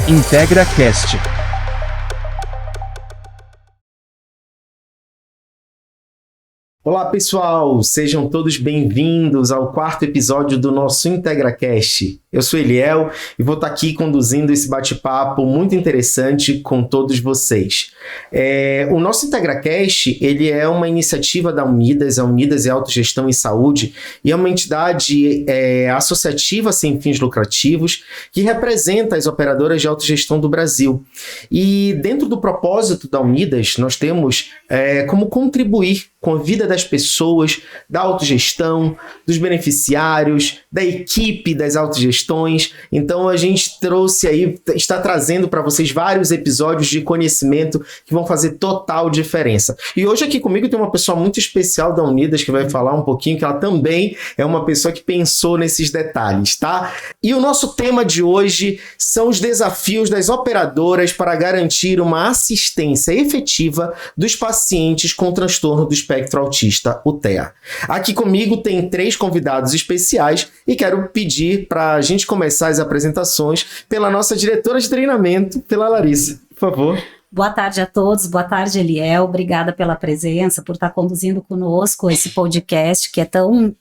IntegraCast. Olá pessoal, sejam todos bem-vindos ao quarto episódio do nosso IntegraCast. Eu sou Eliel e vou estar aqui conduzindo esse bate-papo muito interessante com todos vocês. O nosso IntegraCast, ele é uma iniciativa da Unidas, a Unidas é Autogestão em Saúde, e é uma entidade associativa sem fins lucrativos que representa as operadoras de autogestão do Brasil. E dentro do propósito da Unidas, nós temos como contribuir com a vida das pessoas, da autogestão, dos beneficiários, da equipe das autogestões. Então a gente está trazendo para vocês vários episódios de conhecimento que vão fazer total diferença. E hoje aqui comigo tem uma pessoa muito especial da Unidas que vai falar um pouquinho, que ela também é uma pessoa que pensou nesses detalhes, tá? E o nosso tema de hoje são os desafios das operadoras para garantir uma assistência efetiva dos pacientes com transtorno do espectro autista, o TEA. Aqui comigo tem 3 convidados especiais e quero pedir para a gente começar as apresentações pela nossa diretora de treinamento, pela Larissa. Por favor. Boa tarde a todos, boa tarde Eliel, obrigada pela presença, por estar conduzindo conosco esse podcast que é tão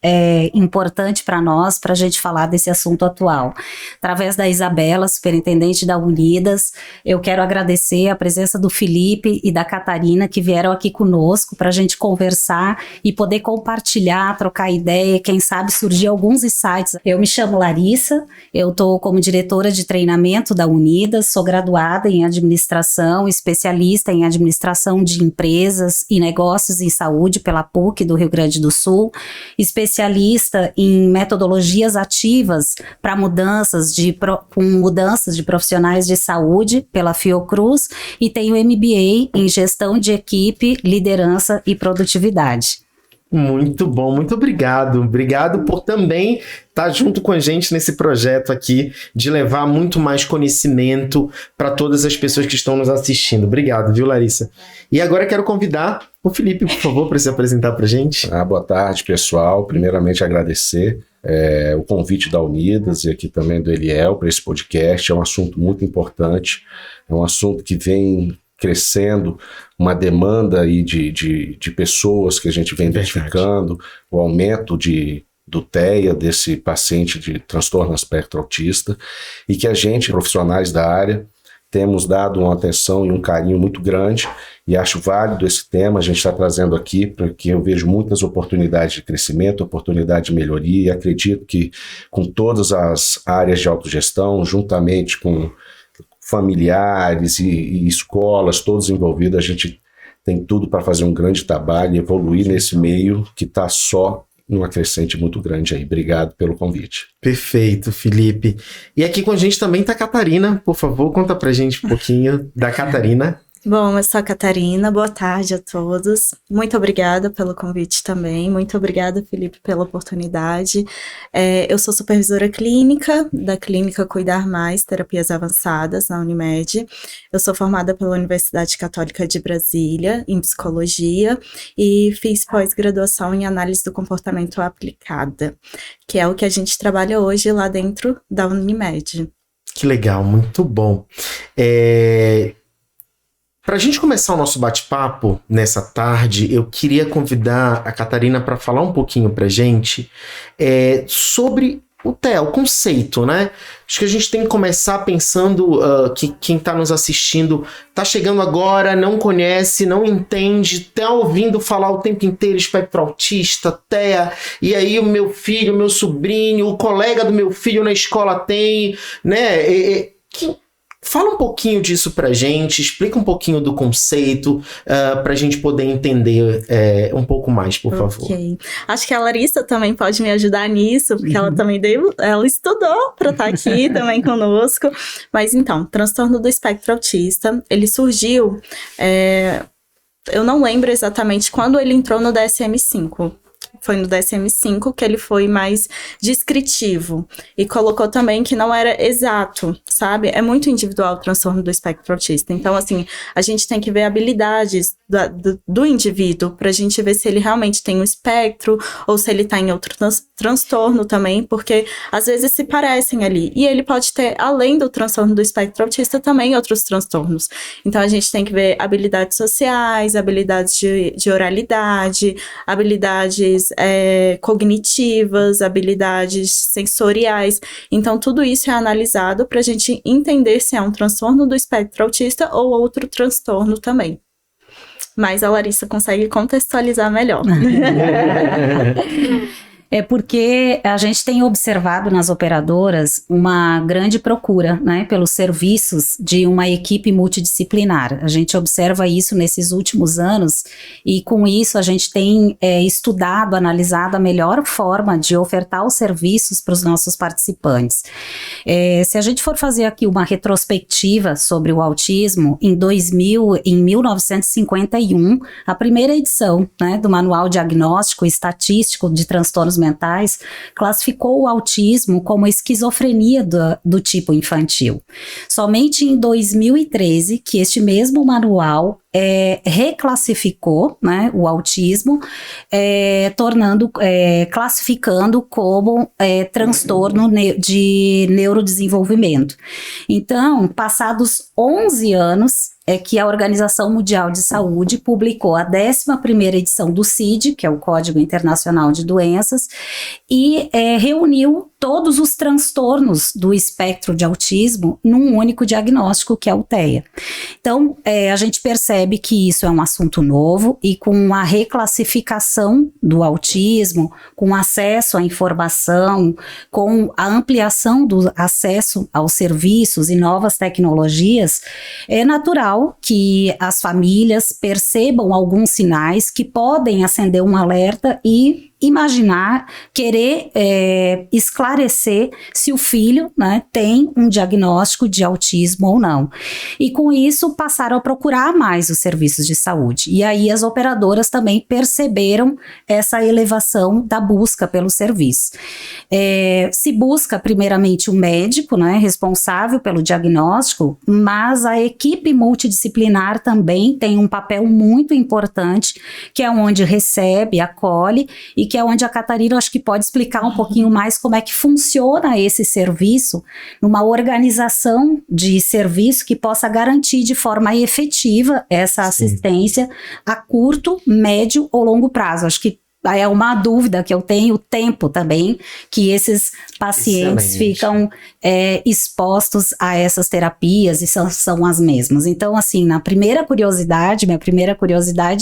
importante para nós, para a gente falar desse assunto atual. Através da Isabela, superintendente da Unidas, eu quero agradecer a presença do Felipe e da Catarina que vieram aqui conosco para a gente conversar e poder compartilhar, trocar ideia, quem sabe surgir alguns insights. Eu me chamo Larissa, eu estou como diretora de treinamento da Unidas, sou graduada em administração, especialista em administração de empresas e negócios em saúde pela PUC do Rio Grande do Sul, especialista em metodologias ativas para mudanças de profissionais de saúde pela Fiocruz e tenho MBA em gestão de equipe, liderança e produtividade. Muito bom, muito obrigado. Obrigado por também estar junto com a gente nesse projeto aqui de levar muito mais conhecimento para todas as pessoas que estão nos assistindo. Obrigado, viu, Larissa? E agora quero convidar o Felipe, por favor, para se apresentar para a gente. Boa tarde, pessoal. Primeiramente, agradecer o convite da Unidas e aqui também do Eliel para esse podcast. É um assunto muito importante, é um assunto que vem crescendo, uma demanda aí de pessoas que a gente vem identificando, o aumento do TEA, desse paciente de transtorno espectro autista, e que a gente, profissionais da área, temos dado uma atenção e um carinho muito grande, e acho válido esse tema, a gente está trazendo aqui, porque eu vejo muitas oportunidades de crescimento, oportunidade de melhoria, e acredito que com todas as áreas de autogestão, juntamente com familiares e escolas, todos envolvidos, a gente tem tudo para fazer um grande trabalho e evoluir nesse meio que está só numa crescente muito grande aí. Obrigado pelo convite. Perfeito, Felipe. E aqui com a gente também está a Catarina. Por favor, conta pra gente um pouquinho da Catarina. Bom, eu sou a Catarina, boa tarde a todos. Muito obrigada pelo convite também, muito obrigada, Felipe, pela oportunidade. Eu sou supervisora clínica da Clínica Cuidar Mais, Terapias Avançadas, na Unimed. Eu sou formada pela Universidade Católica de Brasília, em Psicologia, e fiz pós-graduação em Análise do Comportamento Aplicada, que é o que a gente trabalha hoje lá dentro da Unimed. Que legal, muito bom. Para a gente começar o nosso bate-papo nessa tarde, eu queria convidar a Catarina para falar um pouquinho para a gente sobre o TEA, o conceito, né? Acho que a gente tem que começar pensando que quem está nos assistindo está chegando agora, não conhece, não entende, está ouvindo falar o tempo inteiro espectro autista, TEA, e aí o meu filho, o meu sobrinho, o colega do meu filho na escola tem, né? Fala um pouquinho disso pra gente, explica um pouquinho do conceito, pra gente poder entender um pouco mais, por favor. Ok. Acho que a Larissa também pode me ajudar nisso, porque ela também ela estudou para estar aqui também conosco. Mas então, transtorno do espectro autista, ele surgiu, eu não lembro exatamente quando ele entrou no DSM-5. Foi no DSM-5 que ele foi mais descritivo e colocou também que não era exato, sabe? É muito individual o transtorno do espectro autista. Então, assim, a gente tem que ver habilidades do indivíduo, para a gente ver se ele realmente tem um espectro ou se ele está em outro transtorno também, porque às vezes se parecem ali. E ele pode ter, além do transtorno do espectro autista, também outros transtornos. Então a gente tem que ver habilidades sociais, habilidades de oralidade, habilidades cognitivas, habilidades sensoriais. Então tudo isso é analisado para a gente entender se é um transtorno do espectro autista ou outro transtorno também. Mas a Larissa consegue contextualizar melhor. É porque a gente tem observado nas operadoras uma grande procura, né, pelos serviços de uma equipe multidisciplinar. A gente observa isso nesses últimos anos e com isso a gente tem estudado, analisado a melhor forma de ofertar os serviços para os nossos participantes. Se a gente for fazer aqui uma retrospectiva sobre o autismo, em 1951, a primeira edição, né, do Manual Diagnóstico e Estatístico de Transtornos Mentais classificou o autismo como esquizofrenia do tipo infantil. Somente em 2013 que este mesmo manual reclassificou, né, o autismo, classificando como transtorno de neurodesenvolvimento. Então, passados 11 anos, é que a Organização Mundial de Saúde publicou a 11ª edição do CID, que é o Código Internacional de Doenças, e reuniu todos os transtornos do espectro de autismo num único diagnóstico, que é o TEA. Então, a gente percebe que isso é um assunto novo e com a reclassificação do autismo, com acesso à informação, com a ampliação do acesso aos serviços e novas tecnologias, é natural que as famílias percebam alguns sinais que podem acender um alerta e imaginar, querer esclarecer se o filho, né, tem um diagnóstico de autismo ou não. E com isso passaram a procurar mais os serviços de saúde. E aí as operadoras também perceberam essa elevação da busca pelo serviço. Se busca primeiramente o médico, né, responsável pelo diagnóstico, mas a equipe multidisciplinar também tem um papel muito importante, que é onde recebe, acolhe e que é onde a Catarina acho que pode explicar um pouquinho mais como é que funciona esse serviço numa organização de serviço que possa garantir de forma efetiva essa assistência a curto, médio ou longo prazo. Acho que é uma dúvida que eu tenho, o tempo também que esses pacientes ficam expostos a essas terapias e são as mesmas. Então, assim, minha primeira curiosidade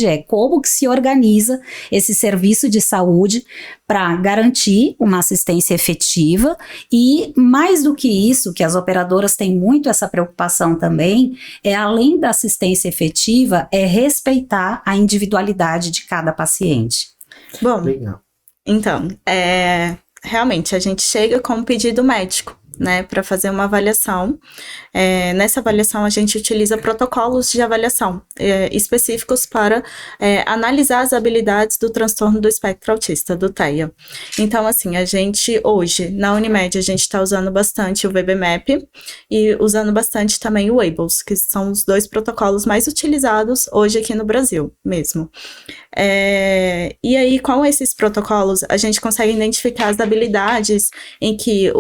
é como que se organiza esse serviço de saúde para garantir uma assistência efetiva e, mais do que isso, que as operadoras têm muito essa preocupação também, além da assistência efetiva, respeitar a individualidade de cada paciente. Bom, legal. Então, realmente a gente chega com um pedido médico, né, para fazer uma avaliação. Nessa avaliação a gente utiliza protocolos de avaliação específicos para analisar as habilidades do transtorno do espectro autista, do TEA. Então, assim, a gente hoje, na Unimed, a gente está usando bastante o VB-MAP e usando bastante também o ABLS, que são os 2 protocolos mais utilizados hoje aqui no Brasil mesmo. E aí, com esses protocolos, a gente consegue identificar as habilidades em que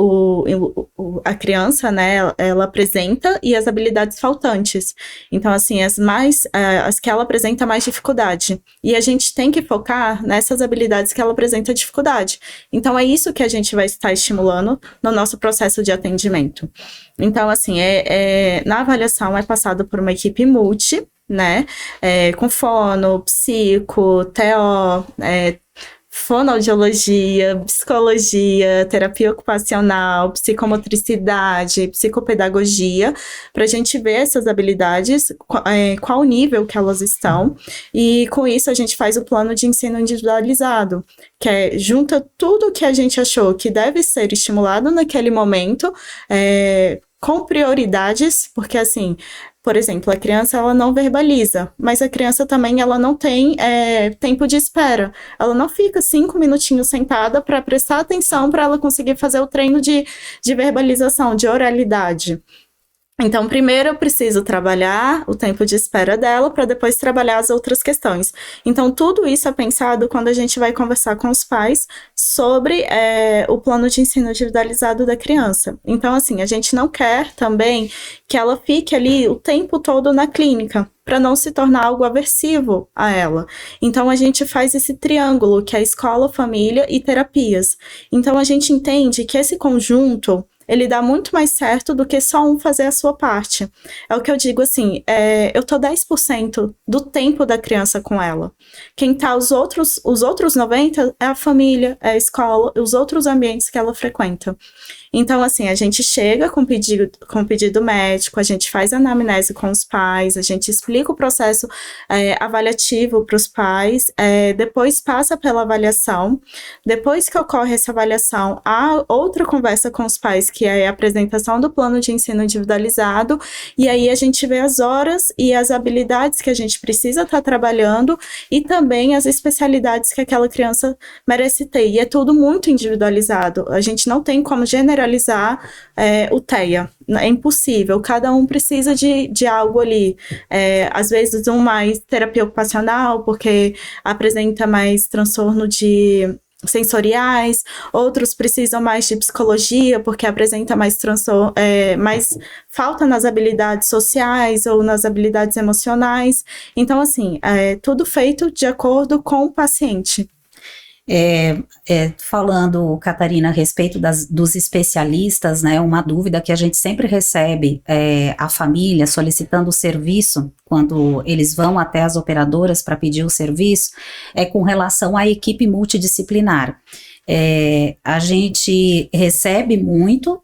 a criança, né, ela apresenta e as habilidades faltantes. Então, assim, as que ela apresenta mais dificuldade. E a gente tem que focar nessas habilidades que ela apresenta dificuldade. Então, é isso que a gente vai estar estimulando no nosso processo de atendimento. Então, assim, na avaliação é passado por uma equipe multi, né, com fono, psico, TO, fonoaudiologia, psicologia, terapia ocupacional, psicomotricidade, psicopedagogia, para a gente ver essas habilidades, qual nível que elas estão, e com isso a gente faz o plano de ensino individualizado, que junta tudo que a gente achou que deve ser estimulado naquele momento, com prioridades, porque assim, por exemplo, a criança ela não verbaliza, mas a criança também ela não tem tempo de espera. Ela não fica 5 minutinhos sentada para prestar atenção para ela conseguir fazer o treino de verbalização, de oralidade. Então, primeiro eu preciso trabalhar o tempo de espera dela para depois trabalhar as outras questões. Então, tudo isso é pensado quando a gente vai conversar com os pais sobre o plano de ensino individualizado da criança. Então, assim, a gente não quer também que ela fique ali o tempo todo na clínica, para não se tornar algo aversivo a ela. Então, a gente faz esse triângulo, que é escola, família e terapias. Então, a gente entende que esse conjunto ele dá muito mais certo do que só um fazer a sua parte. É o que eu digo assim, eu tô 10% do tempo da criança com ela. Quem tá os outros 90% é a família, é a escola, os outros ambientes que ela frequenta. Então, assim, a gente chega com pedido médico, a gente faz anamnese com os pais, a gente explica o processo avaliativo para os pais, depois passa pela avaliação. Depois que ocorre essa avaliação, há outra conversa com os pais, que é a apresentação do plano de ensino individualizado, e aí a gente vê as horas e as habilidades que a gente precisa estar trabalhando e também as especialidades que aquela criança merece ter. E é tudo muito individualizado. A gente não tem como generalizar o TEA. É impossível. Cada um precisa de algo ali. Às vezes, um mais terapia ocupacional, porque apresenta mais transtorno sensoriais, outros precisam mais de psicologia, porque apresenta mais mais falta nas habilidades sociais ou nas habilidades emocionais. Então, assim, tudo feito de acordo com o paciente. Falando, Catarina, a respeito dos especialistas, né, uma dúvida que a gente sempre recebe, a família solicitando o serviço, quando eles vão até as operadoras para pedir o serviço, é com relação à equipe multidisciplinar. A gente recebe muito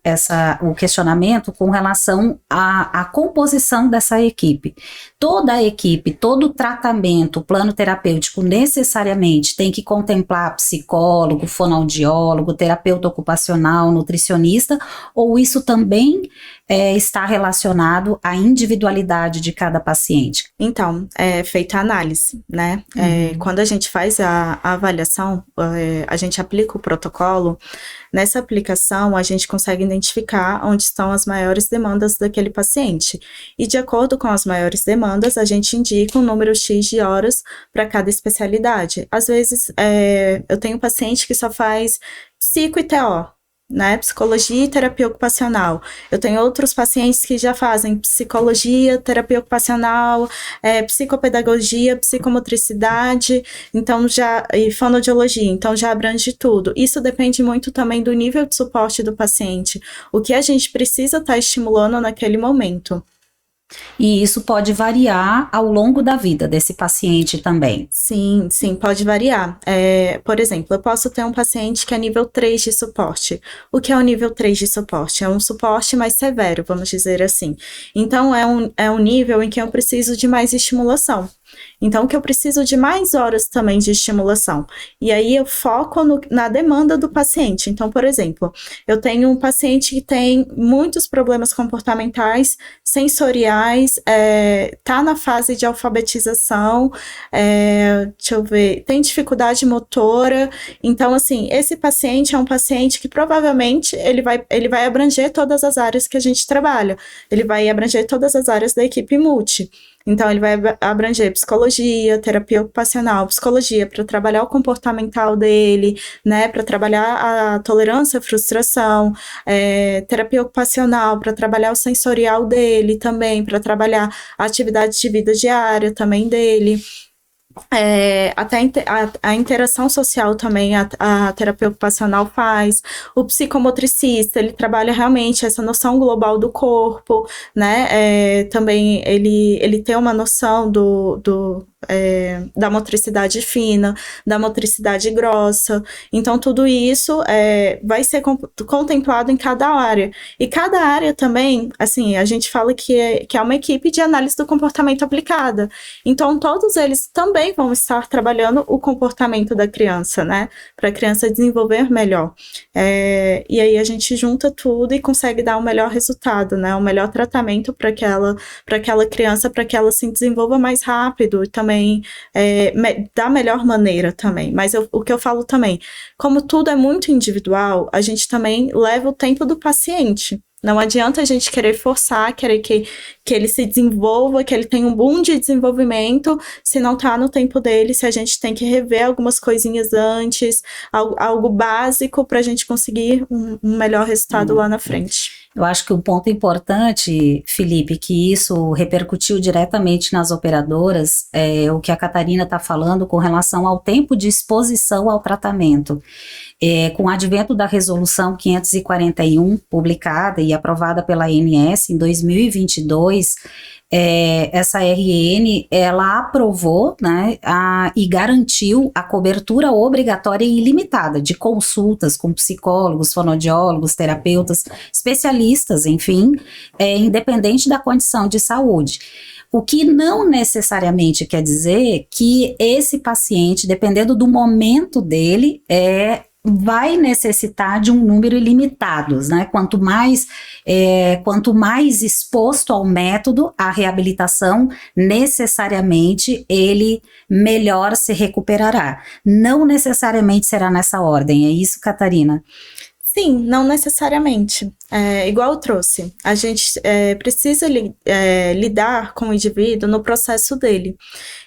o questionamento com relação à composição dessa equipe. Toda a equipe, todo o tratamento, plano terapêutico necessariamente tem que contemplar psicólogo, fonoaudiólogo, terapeuta ocupacional, nutricionista, ou isso também está relacionado à individualidade de cada paciente? Então, é feita a análise, né? Quando a gente faz a avaliação, a gente aplica o protocolo. Nessa aplicação, a gente consegue identificar onde estão as maiores demandas daquele paciente. E de acordo com as maiores demandas, a gente indica um número X de horas para cada especialidade. Às vezes, eu tenho paciente que só faz psico e TO, né, psicologia e terapia ocupacional. Eu tenho outros pacientes que já fazem psicologia, terapia ocupacional, psicopedagogia, psicomotricidade, e fonoaudiologia, então já abrange tudo. Isso depende muito também do nível de suporte do paciente, o que a gente precisa estar estimulando naquele momento. E isso pode variar ao longo da vida desse paciente também? Sim, pode variar. Por exemplo, eu posso ter um paciente que é nível 3 de suporte. O que é o nível 3 de suporte? É um suporte mais severo, vamos dizer assim. Então, é um nível em que eu preciso de mais estimulação. Então, que eu preciso de mais horas também de estimulação. E aí, eu foco na demanda do paciente. Então, por exemplo, eu tenho um paciente que tem muitos problemas comportamentais, sensoriais, tá na fase de alfabetização, deixa eu ver, tem dificuldade motora. Então, assim, esse paciente é um paciente que provavelmente ele vai abranger todas as áreas que a gente trabalha. Ele vai abranger todas as áreas da equipe multi. Então, ele vai abranger psicologia, terapia ocupacional, psicologia para trabalhar o comportamental dele, né, para trabalhar a tolerância à frustração, terapia ocupacional para trabalhar o sensorial dele também, para trabalhar a atividade de vida diária também dele. Até a interação social também a terapia ocupacional faz. O psicomotricista, ele trabalha realmente essa noção global do corpo, né? Também ele tem uma noção da motricidade fina, da motricidade grossa. Então, tudo isso vai ser contemplado em cada área. E cada área também, assim, a gente fala que é uma equipe de análise do comportamento aplicada. Então, todos eles também vão estar trabalhando o comportamento da criança, né? Para a criança desenvolver melhor. E aí, a gente junta tudo e consegue dar um melhor resultado, né? Um melhor tratamento para aquela criança, para que ela se desenvolva mais rápido e também da melhor maneira também. Mas o que eu falo também, como tudo é muito individual, a gente também leva o tempo do paciente. Não adianta a gente querer forçar, querer que ele se desenvolva, que ele tenha um boom de desenvolvimento, se não tá no tempo dele, se a gente tem que rever algumas coisinhas antes, algo básico para a gente conseguir um melhor resultado lá na frente. Eu acho que um ponto importante, Felipe, que isso repercutiu diretamente nas operadoras, é o que a Catarina está falando com relação ao tempo de exposição ao tratamento. Com o advento da Resolução 541, publicada e aprovada pela ANS em 2022, essa RN, ela aprovou, né, e garantiu a cobertura obrigatória e ilimitada de consultas com psicólogos, fonoaudiólogos, terapeutas, especialistas, enfim, independente da condição de saúde. O que não necessariamente quer dizer que esse paciente, dependendo do momento dele, vai necessitar de um número ilimitado, né? Quanto mais exposto ao método, a reabilitação, necessariamente ele melhor se recuperará. Não necessariamente será nessa ordem, é isso, Catarina? Sim, não necessariamente. Igual eu trouxe, a gente precisa lidar com o indivíduo no processo dele.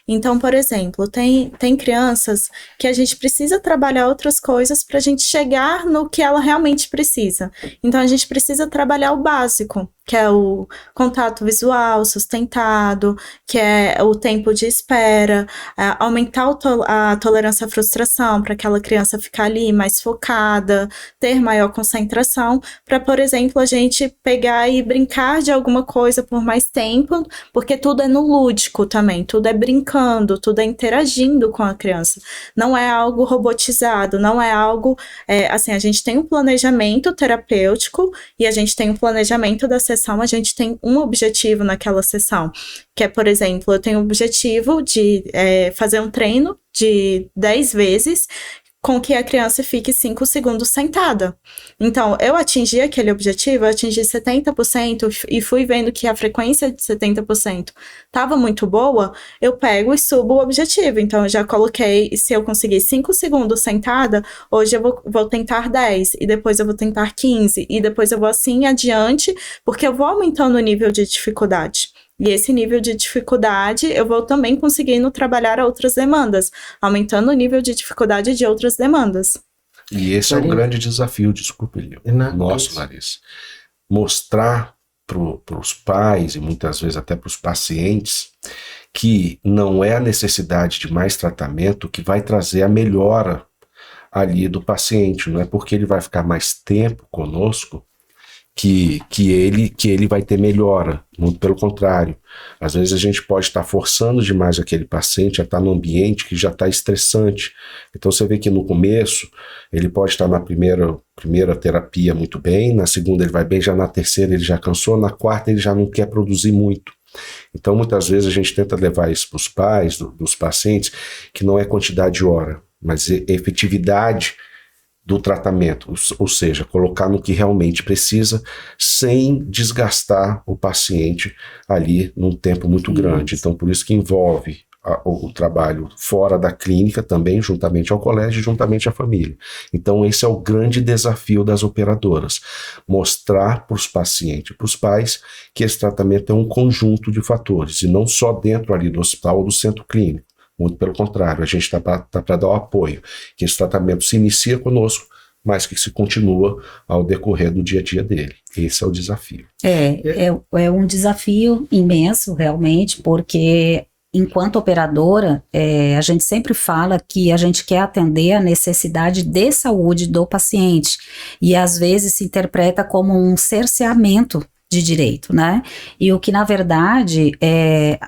Então, por exemplo, tem crianças que a gente precisa trabalhar outras coisas para a gente chegar no que ela realmente precisa. Então, a gente precisa trabalhar o básico, que é o contato visual sustentado, que é o tempo de espera, aumentar a tolerância à frustração para aquela criança ficar ali mais focada, ter maior concentração, para, por exemplo, a gente pegar e brincar de alguma coisa por mais tempo, porque tudo é no lúdico também, tudo é brincando, tudo é interagindo com a criança. Não é algo robotizado, não é algo... assim, a gente tem um planejamento terapêutico e a gente tem um planejamento da sessão, a gente tem um objetivo naquela sessão, que é, por exemplo, eu tenho o objetivo de fazer um treino de 10 vezes com que a criança fique 5 segundos sentada. Então, eu atingi aquele objetivo, eu atingi 70% e fui vendo que a frequência de 70% estava muito boa, eu pego e subo o objetivo. Então, eu já coloquei, se eu conseguir 5 segundos sentada, hoje eu vou tentar 10, e depois eu vou tentar 15, e depois eu vou assim adiante, porque eu vou aumentando o nível de dificuldade. E esse nível de dificuldade, eu vou também conseguindo trabalhar outras demandas, aumentando o nível de dificuldade de outras demandas. E esse é um grande desafio, desculpe, Lio, nosso, Larissa. Mostrar para os pais, e muitas vezes até para os pacientes, que não é a necessidade de mais tratamento que vai trazer a melhora ali do paciente, não é porque ele vai ficar mais tempo conosco que ele vai ter melhora, muito pelo contrário. Às vezes a gente pode estar forçando demais aquele paciente a estar num ambiente que já está estressante. Então você vê que no começo ele pode estar na primeira terapia muito bem, na segunda ele vai bem, já na terceira ele já cansou, na quarta ele já não quer produzir muito. Então muitas vezes a gente tenta levar isso para os pais, dos pacientes, que não é quantidade de hora, mas efetividade do tratamento, ou seja, colocar no que realmente precisa, sem desgastar o paciente ali num tempo muito grande. Então, por isso que envolve o trabalho fora da clínica também, juntamente ao colégio, juntamente à família. Então, esse é o grande desafio das operadoras, mostrar para os pacientes, para os pais, que esse tratamento é um conjunto de fatores, e não só dentro ali do hospital ou do centro clínico. Muito pelo contrário, a gente está para dar o apoio, que esse tratamento se inicia conosco, mas que se continua ao decorrer do dia a dia dele. Esse é o desafio. É um desafio imenso, realmente, porque enquanto operadora, a gente sempre fala que a gente quer atender a necessidade de saúde do paciente, e às vezes se interpreta como um cerceamento de direito, né? E o que, na verdade,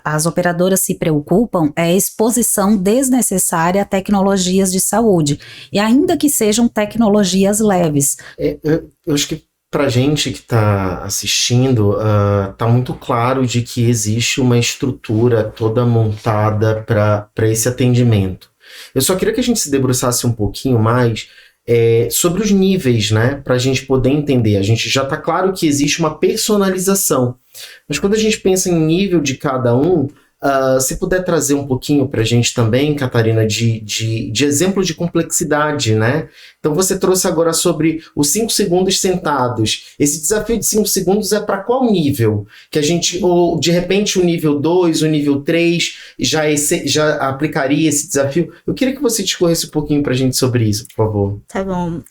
as operadoras se preocupam é a exposição desnecessária a tecnologias de saúde, e ainda que sejam tecnologias leves. Eu acho que pra gente que está assistindo, tá muito claro de que existe uma estrutura toda montada para esse atendimento. Eu só queria que a gente se debruçasse um pouquinho mais sobre os níveis, né, para a gente poder entender. A gente já está claro que existe uma personalização, mas quando a gente pensa em nível de cada um, Se puder trazer um pouquinho para a gente também, Catarina, de exemplo de complexidade, né? Então você trouxe agora sobre os 5 segundos sentados. Esse desafio de 5 segundos é para qual nível? Que a gente, ou de repente o nível 2, o nível 3 já aplicaria esse desafio? Eu queria que você discorresse um pouquinho para a gente sobre isso, por favor. Tá bom.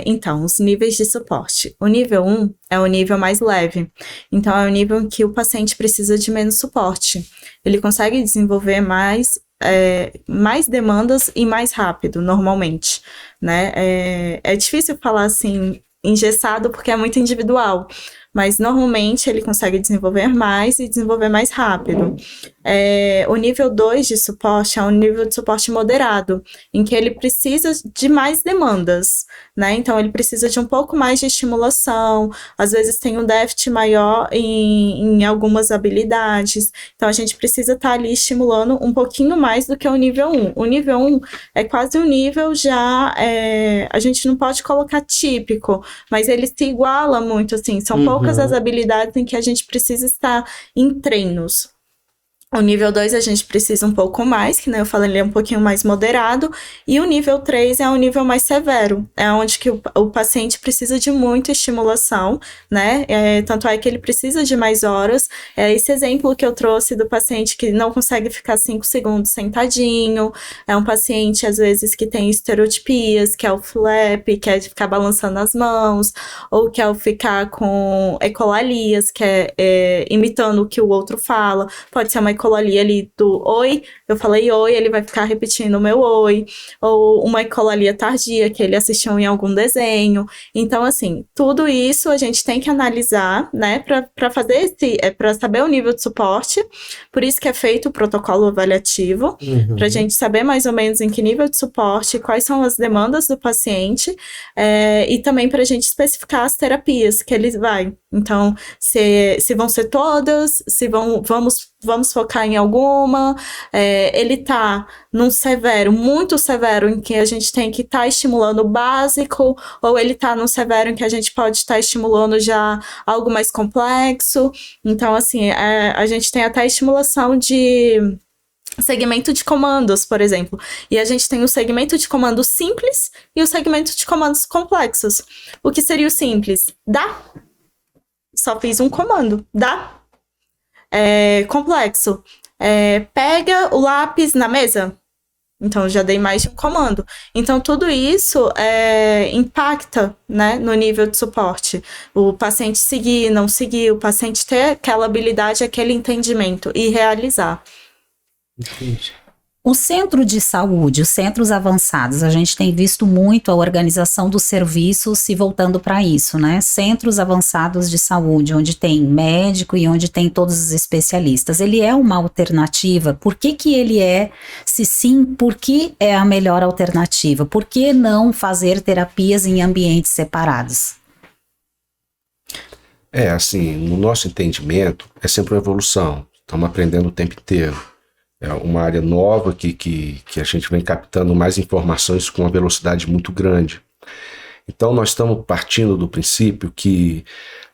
Então, os níveis de suporte. O nível 1 é o nível mais leve. Então, é o nível em que o paciente precisa de menos suporte. Ele consegue desenvolver mais demandas e mais rápido, normalmente, né? É difícil falar assim, engessado, porque é muito individual, mas normalmente ele consegue desenvolver mais e desenvolver mais rápido. O nível 2 de suporte é um nível de suporte moderado, em que ele precisa de mais demandas, né? Então, ele precisa de um pouco mais de estimulação, às vezes tem um déficit maior em algumas habilidades, então a gente precisa estar ali estimulando um pouquinho mais do que o nível 1. O nível 1 é quase um nível já, a gente não pode colocar típico, mas ele se iguala muito, assim, são poucas as habilidades em que a gente precisa estar em treinos. O nível 2 a gente precisa um pouco mais, que eu falei, ele é um pouquinho mais moderado, e o nível 3 é um nível mais severo, é onde que o paciente precisa de muita estimulação, né, tanto é que ele precisa de mais horas. Esse exemplo que eu trouxe do paciente que não consegue ficar 5 segundos sentadinho, é um paciente, às vezes, que tem estereotipias, que é o flap, que é de ficar balançando as mãos, ou que é o ficar com ecolalias, que é imitando o que o outro fala, pode ser uma ecolalia ali do oi, eu falei oi, ele vai ficar repetindo o meu oi, ou uma ecolalia tardia, que ele assistiu em algum desenho. Então, assim, tudo isso a gente tem que analisar, né, para fazer para saber o nível de suporte, por isso que é feito o protocolo avaliativo, para a gente saber mais ou menos em que nível de suporte, quais são as demandas do paciente, e também para a gente especificar as terapias que ele vai. Então, se vão ser todas, se vamos focar em alguma, ele tá num severo, muito severo, em que a gente tem que estar estimulando o básico, ou ele tá num severo em que a gente pode estar estimulando já algo mais complexo. Então, assim, a gente tem até estimulação de segmento de comandos, por exemplo. E a gente tem o segmento de comandos simples e o segmento de comandos complexos. O que seria o simples? Dá. Só fiz um comando. Dá. Complexo. Pega o lápis na mesa. Então, já dei mais de um comando. Então, tudo isso impacta, né, no nível de suporte. O paciente seguir, não seguir, o paciente ter aquela habilidade, aquele entendimento e realizar. Entendi. O centro de saúde, os centros avançados, a gente tem visto muito a organização dos serviços se voltando para isso, né? Centros avançados de saúde, onde tem médico e onde tem todos os especialistas. Ele é uma alternativa? Por que ele é? Se sim, por que é a melhor alternativa? Por que não fazer terapias em ambientes separados? Assim, no nosso entendimento, é sempre uma evolução. Estamos aprendendo o tempo inteiro. É uma área nova que a gente vem captando mais informações com uma velocidade muito grande. Então, nós estamos partindo do princípio que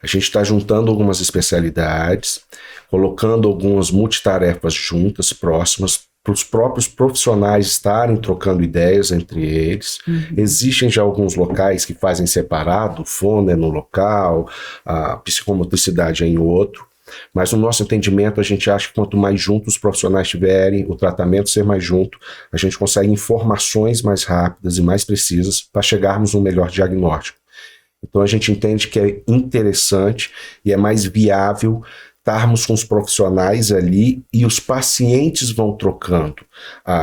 a gente está juntando algumas especialidades, colocando algumas multitarefas juntas, próximas, para os próprios profissionais estarem trocando ideias entre eles. Existem já alguns locais que fazem separado, o fono é no local, a psicomotricidade é em outro. Mas no nosso entendimento, a gente acha que quanto mais juntos os profissionais estiverem, o tratamento ser mais junto, a gente consegue informações mais rápidas e mais precisas para chegarmos no melhor diagnóstico. Então a gente entende que é interessante e é mais viável estarmos com os profissionais ali e os pacientes vão trocando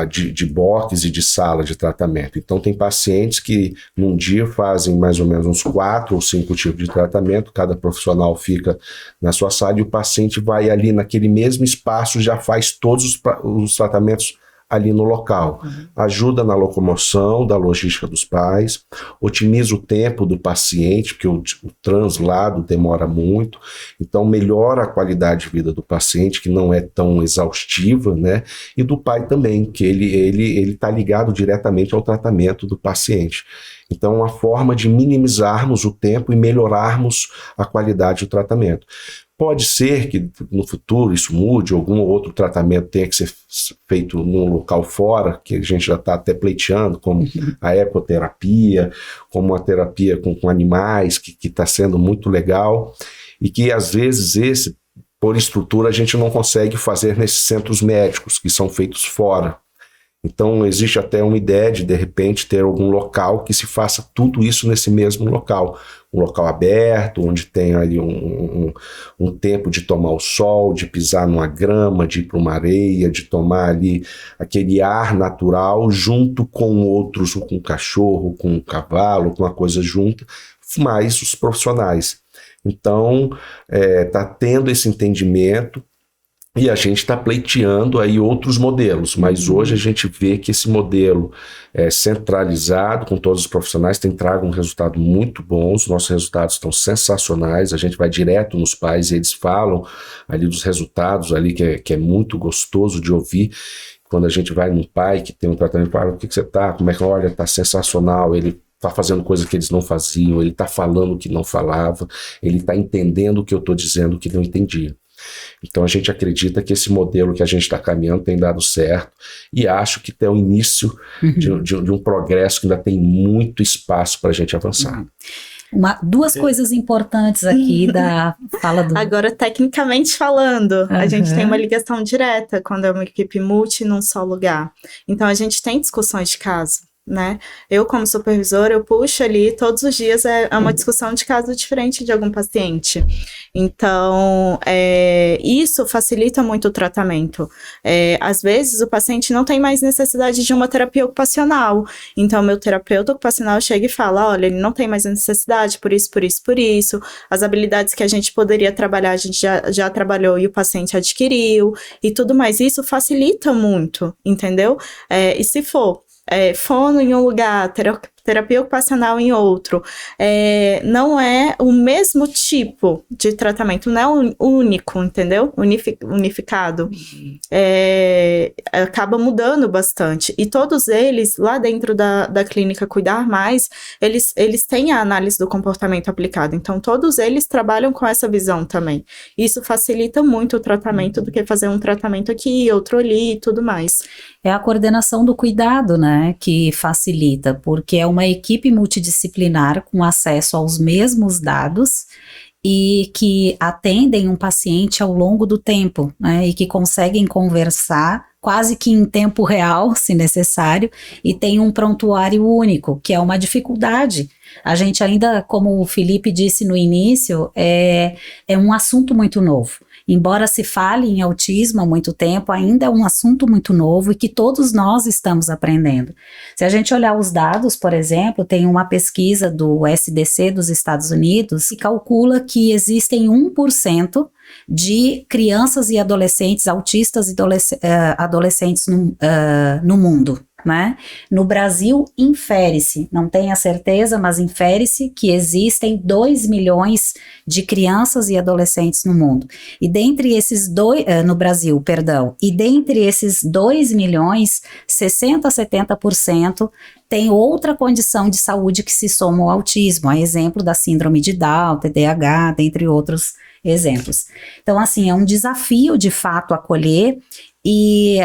de box e de sala de tratamento. Então tem pacientes que num dia fazem mais ou menos uns 4 ou 5 tipos de tratamento, cada profissional fica na sua sala e o paciente vai ali naquele mesmo espaço, já faz todos os tratamentos ali no local. Ajuda na locomoção, da logística dos pais, otimiza o tempo do paciente, porque o translado demora muito, então melhora a qualidade de vida do paciente, que não é tão exaustiva, né? E do pai também, que ele está ligado diretamente ao tratamento do paciente. Então, é uma forma de minimizarmos o tempo e melhorarmos a qualidade do tratamento. Pode ser que no futuro isso mude, algum outro tratamento tenha que ser feito num local fora, que a gente já está até pleiteando, como a ecoterapia, como a terapia com animais, que está sendo muito legal, e que às vezes por estrutura, a gente não consegue fazer nesses centros médicos, que são feitos fora. Então, existe até uma ideia de repente, ter algum local que se faça tudo isso nesse mesmo local. Um local aberto, onde tem ali um tempo de tomar o sol, de pisar numa grama, de ir para uma areia, de tomar ali aquele ar natural, junto com outros, com um cachorro, com um cavalo, com uma coisa junta, mais os profissionais. Então, está tendo esse entendimento, e a gente está pleiteando aí outros modelos, mas hoje a gente vê que esse modelo centralizado com todos os profissionais tem trago um resultado muito bom, os nossos resultados estão sensacionais, a gente vai direto nos pais e eles falam ali dos resultados ali que é muito gostoso de ouvir. Quando a gente vai num pai que tem um tratamento, fala, o que você tá, como é que, olha, tá sensacional, ele está fazendo coisas que eles não faziam, ele está falando o que não falava, ele está entendendo o que eu estou dizendo que não entendia. Então a gente acredita que esse modelo que a gente está caminhando tem dado certo, e acho que tem o início de um progresso que ainda tem muito espaço para a gente avançar. Duas coisas importantes aqui da fala do... Agora, tecnicamente falando, a gente tem uma ligação direta quando é uma equipe multi num só lugar. Então a gente tem discussões de caso, né? Eu, como supervisora, eu puxo ali todos os dias uma discussão de caso diferente de algum paciente. Então, isso facilita muito o tratamento. Às vezes, o paciente não tem mais necessidade de uma terapia ocupacional. Então, meu terapeuta ocupacional chega e fala, olha, ele não tem mais necessidade por isso, por isso, por isso. As habilidades que a gente poderia trabalhar, a gente já trabalhou e o paciente adquiriu e tudo mais. Isso facilita muito, entendeu? E se for fono em um lugar, terapia ocupacional em outro, não é o mesmo tipo de tratamento, não é único, entendeu? Unificado. Acaba mudando bastante. E todos eles, lá dentro da clínica Cuidar Mais, eles têm a análise do comportamento aplicado. Então, todos eles trabalham com essa visão também. Isso facilita muito o tratamento do que fazer um tratamento aqui, outro ali e tudo mais. É a coordenação do cuidado, né, que facilita, porque é uma equipe multidisciplinar com acesso aos mesmos dados e que atendem um paciente ao longo do tempo, né, e que conseguem conversar quase que em tempo real, se necessário, e tem um prontuário único, que é uma dificuldade. A gente ainda, como o Felipe disse no início, é um assunto muito novo. Embora se fale em autismo há muito tempo, ainda é um assunto muito novo e que todos nós estamos aprendendo. Se a gente olhar os dados, por exemplo, tem uma pesquisa do SDC dos Estados Unidos que calcula que existem 1% de crianças e adolescentes autistas e adolescentes no mundo. Né? No Brasil, infere-se, não tenho a certeza, mas infere-se que existem 2 milhões de crianças e adolescentes no mundo. E dentre esses no Brasil, e dentre esses 2 milhões, 60% a 70% tem outra condição de saúde que se soma ao autismo, a exemplo da síndrome de Down, TDAH, dentre outros exemplos. Então, assim, é um desafio de fato acolher e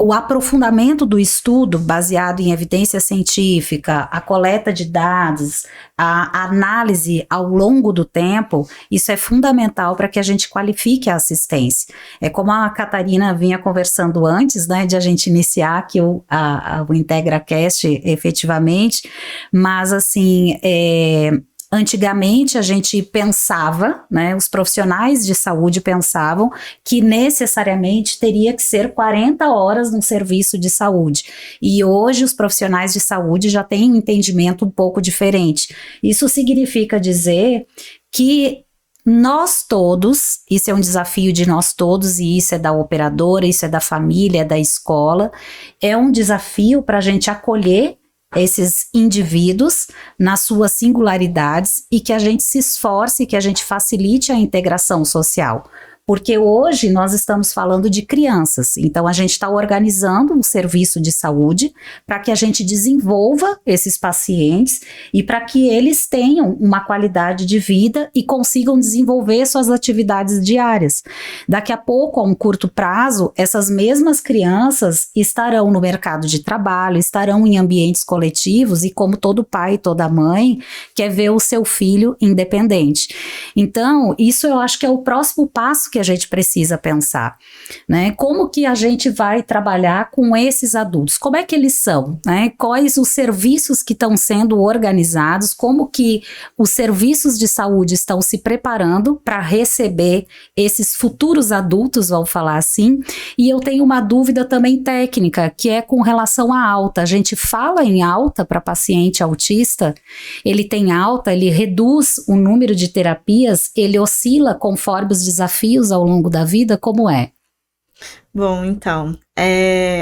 o aprofundamento do estudo baseado em evidência científica, a coleta de dados, a análise ao longo do tempo, isso é fundamental para que a gente qualifique a assistência. É como a Catarina vinha conversando antes, né, de a gente iniciar aqui o IntegraCast efetivamente, mas assim, antigamente a gente pensava, né, os profissionais de saúde pensavam que necessariamente teria que ser 40 horas num serviço de saúde. E hoje os profissionais de saúde já têm um entendimento um pouco diferente. Isso significa dizer que nós todos, isso é um desafio de nós todos, e isso é da operadora, isso é da família, é da escola, é um desafio para a gente acolher esses indivíduos nas suas singularidades e que a gente se esforce, que a gente facilite a integração social, Porque hoje nós estamos falando de crianças, então a gente está organizando um serviço de saúde para que a gente desenvolva esses pacientes e para que eles tenham uma qualidade de vida e consigam desenvolver suas atividades diárias. Daqui a pouco, a um curto prazo, essas mesmas crianças estarão no mercado de trabalho, estarão em ambientes coletivos e, como todo pai e toda mãe, quer ver o seu filho independente. Então, isso eu acho que é o próximo passo que a gente precisa pensar, né? Como que a gente vai trabalhar com esses adultos? Como é que eles são, né? Quais os serviços que estão sendo organizados? Como que os serviços de saúde estão se preparando para receber esses futuros adultos, vamos falar assim? E eu tenho uma dúvida também técnica, que é com relação à alta. A gente fala em alta para paciente autista, ele tem alta, ele reduz o número de terapias, ele oscila conforme os desafios ao longo da vida, como é? Bom, então,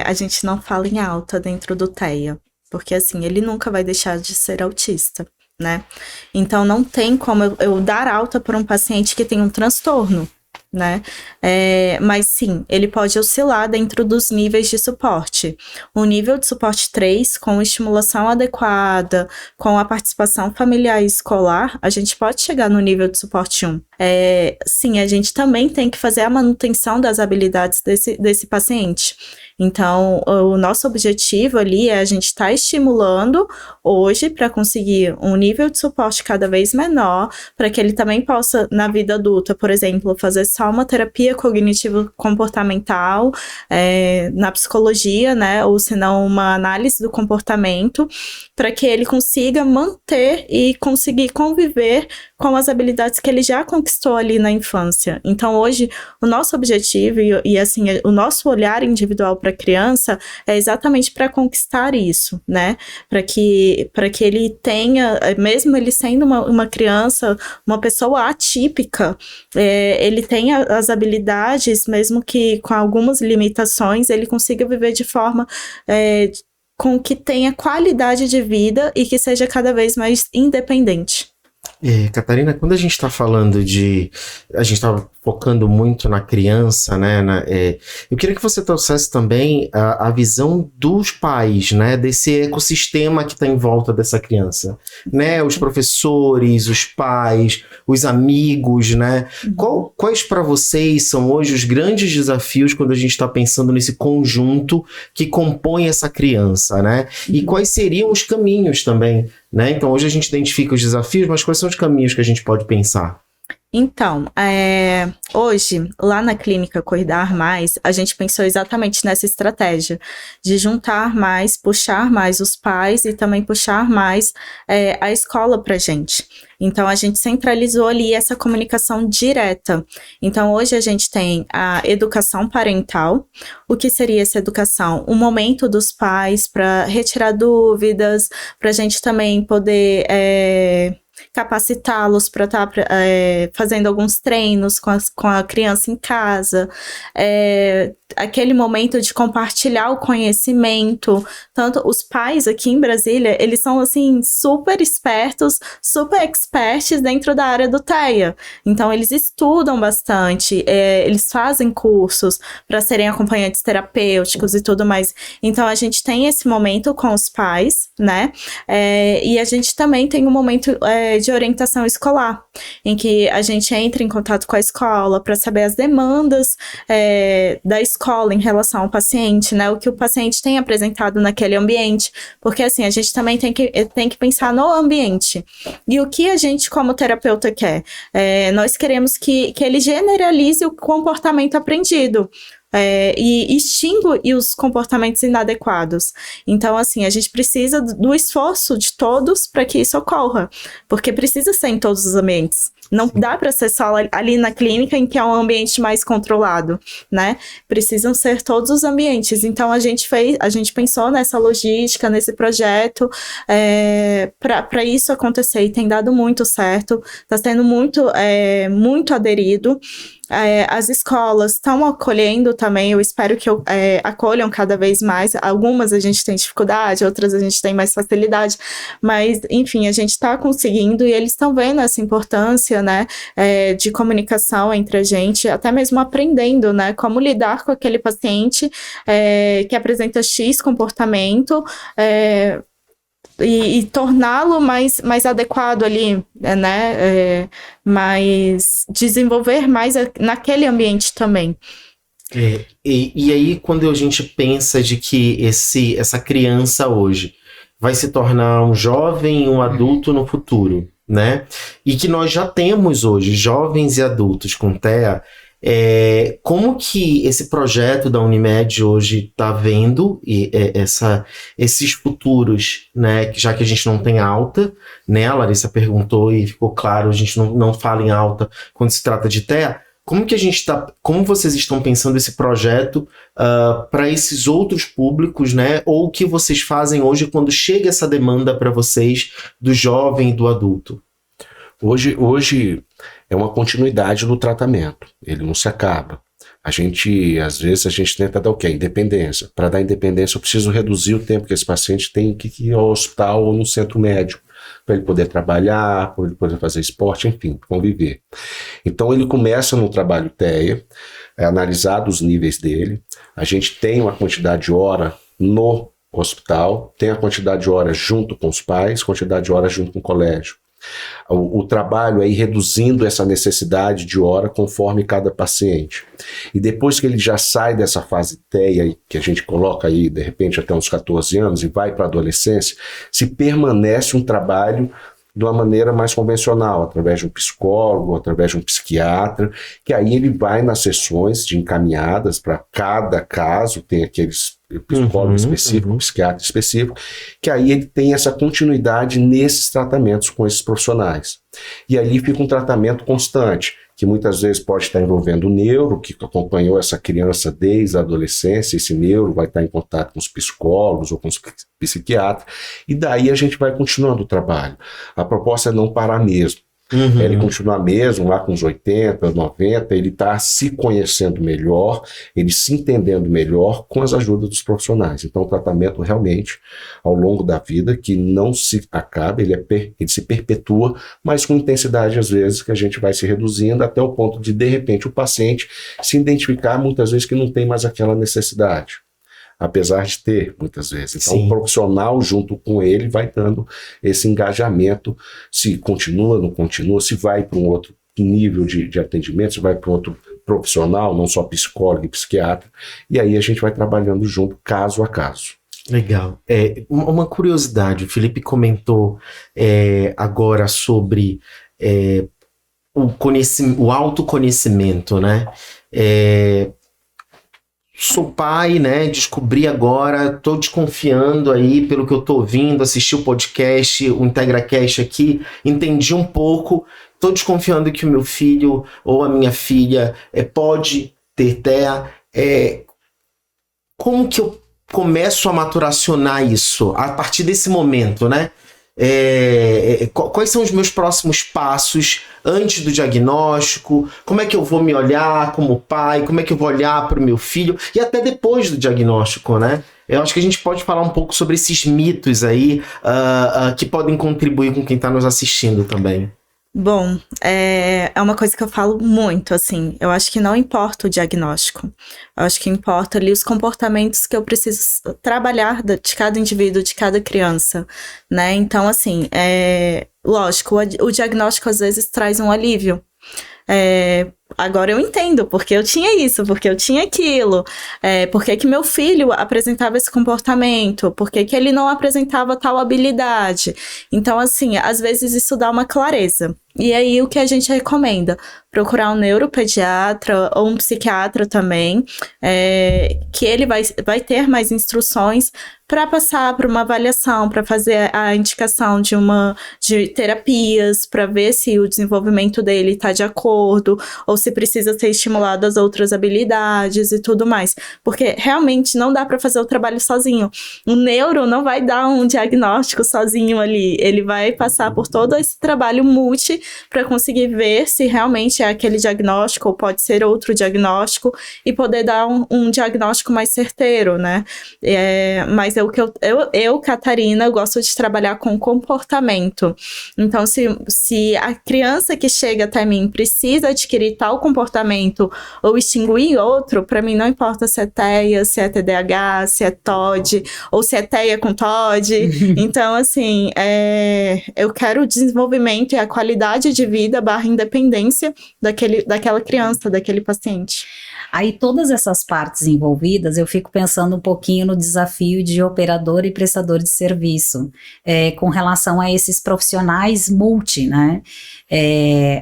a gente não fala em alta dentro do TEA, porque assim, ele nunca vai deixar de ser autista, né? Então não tem como eu dar alta para um paciente que tem um transtorno, né? Mas sim, ele pode oscilar dentro dos níveis de suporte. O nível de suporte 3, com estimulação adequada, com a participação familiar e escolar, a gente pode chegar no nível de suporte 1. Sim, a gente também tem que fazer a manutenção das habilidades desse paciente. Então, o nosso objetivo ali é a gente estar estimulando hoje para conseguir um nível de suporte cada vez menor, para que ele também possa, na vida adulta, por exemplo, fazer só uma terapia cognitivo-comportamental, na psicologia, né, ou se não uma análise do comportamento, para que ele consiga manter e conseguir conviver com as habilidades que ele já conquistou ali na infância. Então, hoje, o nosso objetivo e assim, o nosso olhar individual para a criança é exatamente para conquistar isso, né? Para que ele tenha, mesmo ele sendo uma criança, uma pessoa atípica, ele tenha as habilidades, mesmo que com algumas limitações, ele consiga viver de forma com que tenha qualidade de vida e que seja cada vez mais independente. Catarina, quando a gente está falando a gente está focando muito na criança, né? Eu queria que você trouxesse também a visão dos pais, né? Desse ecossistema que está em volta dessa criança, né? Os professores, os pais, os amigos, né? Quais para vocês são hoje os grandes desafios quando a gente está pensando nesse conjunto que compõe essa criança, né? E quais seriam os caminhos também, né? Então, hoje a gente identifica os desafios, mas quais são os caminhos que a gente pode pensar? Então, hoje, lá na clínica Cuidar Mais, a gente pensou exatamente nessa estratégia de juntar mais, puxar mais os pais e também puxar mais a escola pra gente. Então, a gente centralizou ali essa comunicação direta. Então, hoje a gente tem a educação parental. O que seria essa educação? Um momento dos pais para retirar dúvidas, para a gente também poder capacitá-los para estar fazendo alguns treinos com a criança em casa, aquele momento de compartilhar o conhecimento. Tanto os pais aqui em Brasília, eles são assim super espertos, super experts dentro da área do TEA. Então eles estudam bastante, eles fazem cursos para serem acompanhantes terapêuticos e tudo mais. Então a gente tem esse momento com os pais, né? E a gente também tem um momento de orientação escolar, em que a gente entra em contato com a escola para saber as demandas da escola em relação ao paciente, né? O que o paciente tem apresentado naquele ambiente, porque assim, a gente também tem que pensar no ambiente. E o que a gente, como terapeuta, quer? Nós queremos que ele generalize o comportamento aprendido. E extingue os comportamentos inadequados. Então, assim, a gente precisa do esforço de todos para que isso ocorra, porque precisa ser em todos os ambientes. Não dá para ser só ali na clínica, em que é um ambiente mais controlado, né? Precisam ser todos os ambientes. Então, a gente pensou nessa logística, nesse projeto, para isso acontecer, e tem dado muito certo, está sendo muito aderido. As escolas estão acolhendo também, eu espero que acolham cada vez mais. Algumas a gente tem dificuldade, outras a gente tem mais facilidade, mas, enfim, a gente está conseguindo e eles estão vendo essa importância, né, de comunicação entre a gente, até mesmo aprendendo, né, como lidar com aquele paciente que apresenta X comportamento, e torná-lo mais adequado ali, né, mais desenvolver mais naquele ambiente também. E aí, quando a gente pensa de que essa criança hoje vai se tornar um jovem e um adulto no futuro, né? E que nós já temos hoje jovens e adultos com TEA, como que esse projeto da Unimed hoje está vendo esses futuros, né? Já que a gente não tem alta, né? A Larissa perguntou e ficou claro, a gente não fala em alta quando se trata de TEA. Como vocês estão pensando esse projeto para esses outros públicos, né? Ou o que vocês fazem hoje quando chega essa demanda para vocês do jovem e do adulto? Hoje é uma continuidade do tratamento, ele não se acaba. Às vezes a gente tenta dar o quê? Independência. Para dar independência eu preciso reduzir o tempo que esse paciente tem que ir ao hospital ou no centro médico, para ele poder trabalhar, para ele poder fazer esporte, enfim, conviver. Então ele começa no trabalho TEA, é analisado os níveis dele, a gente tem uma quantidade de hora no hospital, tem a quantidade de horas junto com os pais, quantidade de horas junto com o colégio. O trabalho é ir reduzindo essa necessidade de hora conforme cada paciente. E depois que ele já sai dessa fase TEA, que a gente coloca aí de repente até uns 14 anos e vai para a adolescência, se permanece um trabalho de uma maneira mais convencional, através de um psicólogo, através de um psiquiatra, que aí ele vai nas sessões de encaminhadas para cada caso, tem aqueles psicólogo específico, psiquiatra específico, que aí ele tem essa continuidade nesses tratamentos com esses profissionais. E ali fica um tratamento constante, que muitas vezes pode estar envolvendo o neuro, que acompanhou essa criança desde a adolescência, esse neuro vai estar em contato com os psicólogos ou com os psiquiatras, e daí a gente vai continuando o trabalho. A proposta é não parar mesmo. Ele continuar mesmo lá com os 80, 90, ele está se conhecendo melhor, ele se entendendo melhor com as ajudas dos profissionais. Então o tratamento realmente, ao longo da vida, que não se acaba, ele se perpetua, mas com intensidade às vezes que a gente vai se reduzindo até o ponto de repente o paciente se identificar muitas vezes que não tem mais aquela necessidade. Apesar de ter, muitas vezes. Então, o profissional, junto com ele, vai dando esse engajamento, se continua, não continua, se vai para um outro nível de atendimento, se vai para outro profissional, não só psicólogo e psiquiatra, e aí a gente vai trabalhando junto, caso a caso. Legal. Uma curiosidade, o Felipe comentou agora sobre o autoconhecimento, né? Sou pai, né? Descobri agora, tô desconfiando aí pelo que eu tô ouvindo, assisti o podcast, o IntegraCast aqui, entendi um pouco, tô desconfiando que o meu filho ou a minha filha pode ter TEA. Como que eu começo a maturacionar isso a partir desse momento, né? Quais são os meus próximos passos antes do diagnóstico? Como é que eu vou me olhar como pai? Como é que eu vou olhar para o meu filho? E até depois do diagnóstico, né? Eu acho que a gente pode falar um pouco sobre esses mitos aí que podem contribuir com quem está nos assistindo também. Bom, é uma coisa que eu falo muito, assim, eu acho que não importa o diagnóstico, eu acho que importa ali os comportamentos que eu preciso trabalhar de cada indivíduo, de cada criança, né, então, assim, lógico, o diagnóstico às vezes traz um alívio, agora eu entendo porque eu tinha isso, porque eu tinha aquilo, porque que meu filho apresentava esse comportamento, porque que ele não apresentava tal habilidade. Então, assim, às vezes isso dá uma clareza. E aí, o que a gente recomenda? Procurar um neuropediatra ou um psiquiatra também, que ele vai ter mais instruções para passar por uma avaliação, para fazer a indicação de terapias, para ver se o desenvolvimento dele está de acordo, ou se precisa ser estimulado as outras habilidades e tudo mais. Porque realmente não dá para fazer o trabalho sozinho. O neuro não vai dar um diagnóstico sozinho ali, ele vai passar por todo esse trabalho multi para conseguir ver se realmente é aquele diagnóstico ou pode ser outro diagnóstico e poder dar um diagnóstico mais certeiro, né? Mas eu, Catarina, gosto de trabalhar com comportamento. Então, se a criança que chega até mim precisa adquirir tal comportamento ou extinguir outro, para mim não importa se é TEA, se é TDAH, se é TOD, ou se é TEA com TOD. Então, assim, eu quero o desenvolvimento e a qualidade de vida / independência daquela criança, daquele paciente. Aí todas essas partes envolvidas, eu fico pensando um pouquinho no desafio de operador e prestador de serviço, com relação a esses profissionais multi, né?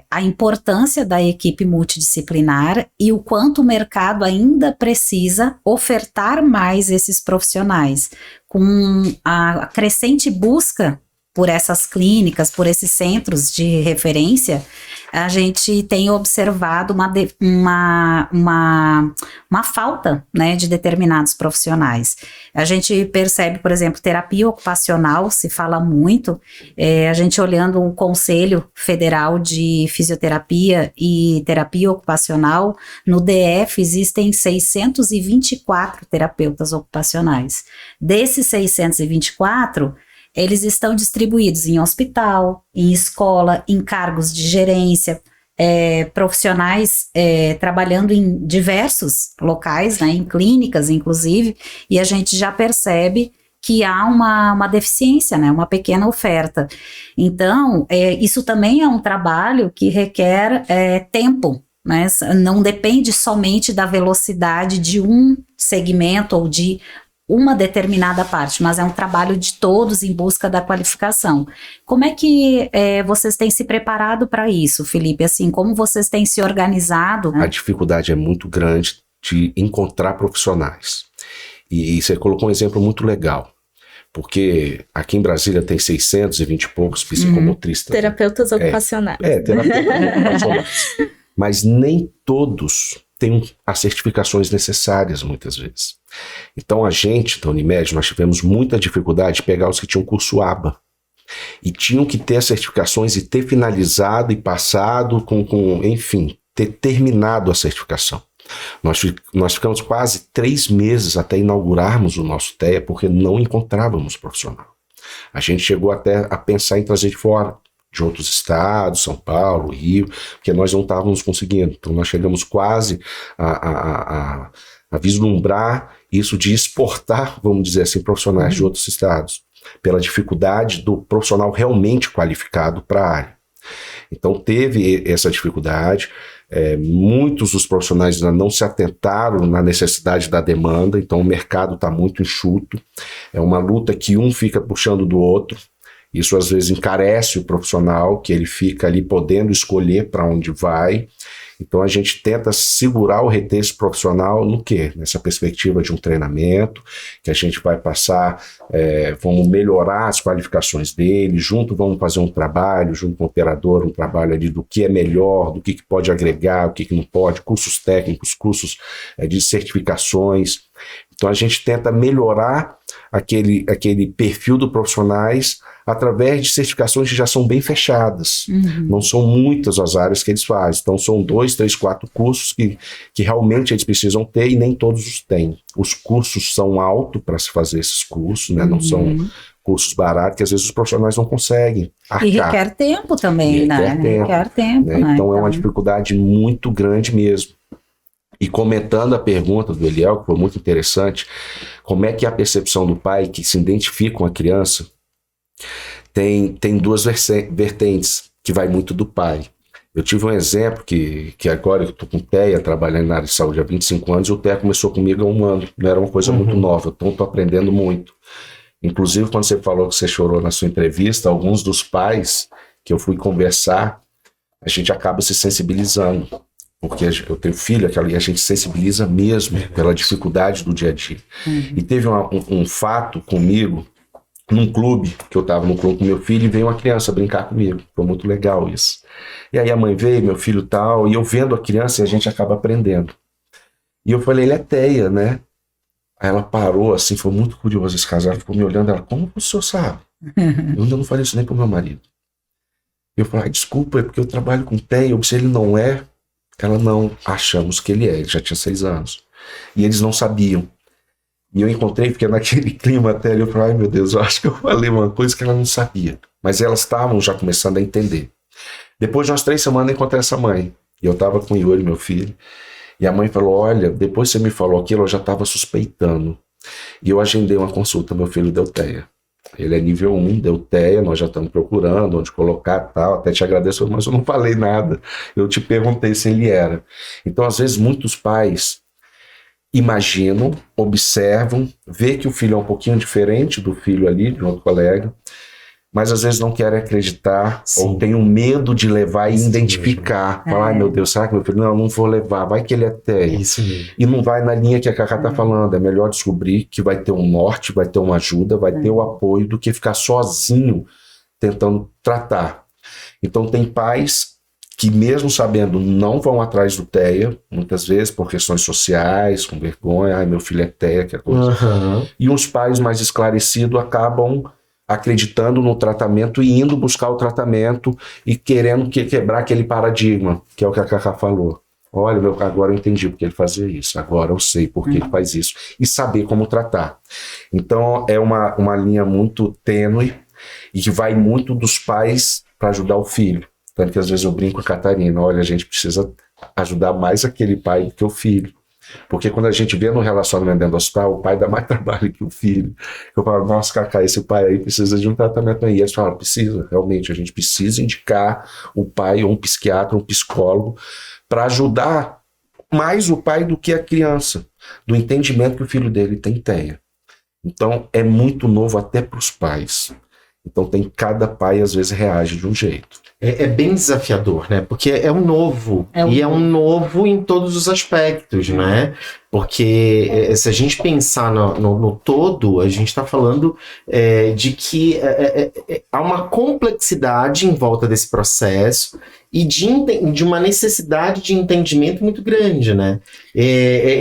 A importância da equipe multidisciplinar e o quanto o mercado ainda precisa ofertar mais esses profissionais, com a crescente busca por essas clínicas, por esses centros de referência. A gente tem observado uma falta, né, de determinados profissionais. A gente percebe, por exemplo, terapia ocupacional, se fala muito, a gente olhando o Conselho Federal de Fisioterapia e Terapia Ocupacional, no DF existem 624 terapeutas ocupacionais. Desses 624, eles estão distribuídos em hospital, em escola, em cargos de gerência, profissionais trabalhando em diversos locais, né, em clínicas, inclusive, e a gente já percebe que há uma deficiência, né, uma pequena oferta. Então, isso também é um trabalho que requer tempo, né, não depende somente da velocidade de um segmento ou de uma determinada parte, mas é um trabalho de todos em busca da qualificação. Como é que vocês têm se preparado para isso, Felipe? Assim, como vocês têm se organizado? A dificuldade é muito grande de encontrar profissionais. E você colocou um exemplo muito legal, porque aqui em Brasília tem 620 e poucos psicomotristas. Terapeutas ocupacionais. Terapeutas ocupacionais. Mas nem todos têm as certificações necessárias, muitas vezes. Então, a gente, da Unimed, nós tivemos muita dificuldade de pegar os que tinham curso ABA. E tinham que ter as certificações e ter finalizado e passado enfim, ter terminado a certificação. Nós ficamos quase 3 meses até inaugurarmos o nosso TEA, porque não encontrávamos profissional. A gente chegou até a pensar em trazer de fora, de outros estados, São Paulo, Rio, porque nós não estávamos conseguindo. Então nós chegamos quase a vislumbrar isso de exportar, vamos dizer assim, profissionais de outros estados, pela dificuldade do profissional realmente qualificado para a área. Então teve essa dificuldade, muitos dos profissionais ainda não se atentaram na necessidade da demanda, então o mercado está muito enxuto, é uma luta que um fica puxando do outro. Isso às vezes encarece o profissional, que ele fica ali podendo escolher para onde vai. Então a gente tenta segurar ou reter esse profissional no quê? Nessa perspectiva de um treinamento, que a gente vai passar, vamos melhorar as qualificações dele, junto vamos fazer um trabalho, junto com o operador, um trabalho ali do que é melhor, do que pode agregar, o que não pode, cursos técnicos, cursos de certificações. Então a gente tenta melhorar aquele perfil dos profissionais através de certificações que já são bem fechadas. Não são muitas as áreas que eles fazem. Então são 2, 3, 4 cursos que realmente eles precisam ter e nem todos os têm. Os cursos são altos para se fazer esses cursos, né? Não são cursos baratos, que às vezes os profissionais não conseguem arcar. E requer tempo também, né? Requer tempo, né? Então é uma dificuldade muito grande mesmo. E comentando a pergunta do Eliel, que foi muito interessante, como é que é a percepção do pai que se identifica com a criança, tem 2 vertentes, que vai muito do pai. Eu tive um exemplo que agora eu estou com o TEA, trabalhando na área de saúde há 25 anos, e o TEA começou comigo há 1 ano, não era uma coisa muito nova, então estou aprendendo muito. Inclusive, quando você falou que você chorou na sua entrevista, alguns dos pais que eu fui conversar, a gente acaba se sensibilizando. Porque eu tenho filho, a gente sensibiliza mesmo pela dificuldade do dia a dia. E teve um fato comigo, num clube, que eu estava no clube com meu filho, e veio uma criança brincar comigo. Foi muito legal isso. E aí a mãe veio, meu filho tal, e eu vendo a criança, a gente acaba aprendendo. E eu falei, ele é TEA, né? Aí ela parou assim, foi muito curioso esse casal, ficou me olhando, ela, como o senhor sabe? Eu ainda não falei isso nem pro meu marido. Eu falei, desculpa, é porque eu trabalho com TEA, se ele não é, ela não, achamos que ele é, ele já tinha 6 anos. E eles não sabiam. E eu encontrei, fiquei naquele clima até ali, eu falei, ai meu Deus, eu acho que eu falei uma coisa que ela não sabia. Mas elas estavam já começando a entender. Depois de umas 3 semanas eu encontrei essa mãe. E eu estava com o Yuri, meu filho. E a mãe falou, olha, depois que você me falou aquilo, eu já estava suspeitando. E eu agendei uma consulta, meu filho deu TEA. Ele é nível 1, deu TEA, nós já estamos procurando onde colocar tal, até te agradeço, mas eu não falei nada. Eu te perguntei se ele era. Então, às vezes, muitos pais imaginam, observam, vê que o filho é um pouquinho diferente do filho ali, de outro colega, mas às vezes não querem acreditar, ou tem um medo de levar e identificar. Falar, ai meu Deus, será que meu filho? Não vou levar, vai que ele é TEA. Isso mesmo. E não vai na linha que a Cacá está falando, é melhor descobrir que vai ter um norte, vai ter uma ajuda, vai ter o apoio, do que ficar sozinho tentando tratar. Então tem pais que mesmo sabendo não vão atrás do TEA, muitas vezes por questões sociais, com vergonha, ai meu filho é TEA, que é coisa. E uns pais mais esclarecidos acabam acreditando no tratamento e indo buscar o tratamento e querendo quebrar aquele paradigma, que é o que a Cacá falou. Olha, agora eu entendi porque ele fazia isso, agora eu sei porque ele faz isso. E saber como tratar. Então é uma linha muito tênue e que vai muito dos pais para ajudar o filho. Tanto que às vezes eu brinco com a Catarina, olha, a gente precisa ajudar mais aquele pai do que o filho. Porque quando a gente vê no relacionamento dentro do hospital, o pai dá mais trabalho que o filho. Eu falo, nossa, Cacá, esse pai aí precisa de um tratamento aí. E eles falam, precisa, realmente, a gente precisa indicar o pai ou um psiquiatra, um psicólogo, para ajudar mais o pai do que a criança, do entendimento que o filho dele tem TEA. Então, é muito novo até para os pais. Então, cada pai, às vezes, reage de um jeito. É bem desafiador, né? Porque é um novo. É um novo em todos os aspectos, né? Porque se a gente pensar no todo, a gente está falando de que há uma complexidade em volta desse processo e de uma necessidade de entendimento muito grande, né?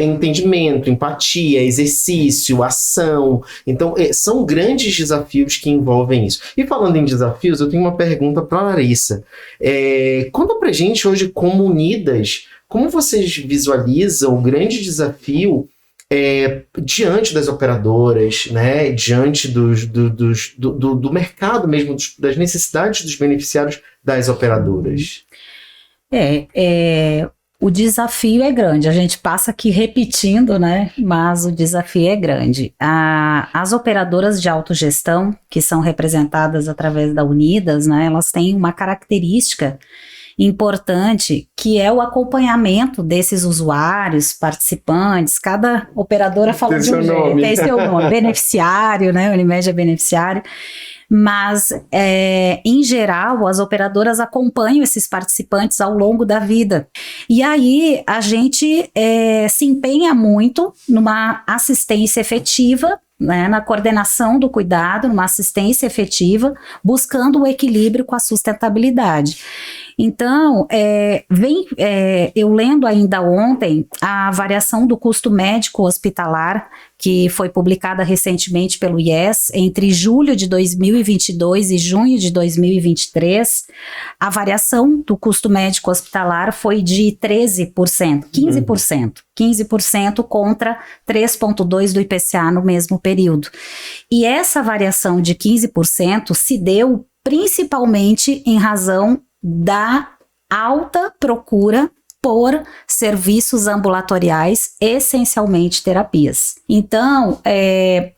Entendimento, empatia, exercício, ação. Então, são grandes desafios que envolvem isso. E falando em desafios, eu tenho uma pergunta para a Larissa. Conta pra gente hoje, como Unidas, como vocês visualizam o grande desafio diante das operadoras, né? Diante do mercado mesmo, das necessidades dos beneficiários das operadoras? O desafio é grande, a gente passa aqui repetindo, né? Mas o desafio é grande. As operadoras de autogestão, que são representadas através da Unidas, né? Elas têm uma característica importante, que é o acompanhamento desses usuários, participantes. Cada operadora fala de um jeito, tem seu nome, beneficiário, né? Unimed é beneficiário. Mas, em geral, as operadoras acompanham esses participantes ao longo da vida. E aí, a gente se empenha muito numa assistência efetiva, né, na coordenação do cuidado, numa assistência efetiva, buscando o equilíbrio com a sustentabilidade. Então, eu lendo ainda ontem a variação do custo médico hospitalar, que foi publicada recentemente pelo IES, entre julho de 2022 e junho de 2023, a variação do custo médico hospitalar foi de 13%, 15% contra 3,2% do IPCA no mesmo período. E essa variação de 15% se deu principalmente em razão da alta procura por serviços ambulatoriais, essencialmente terapias. Então,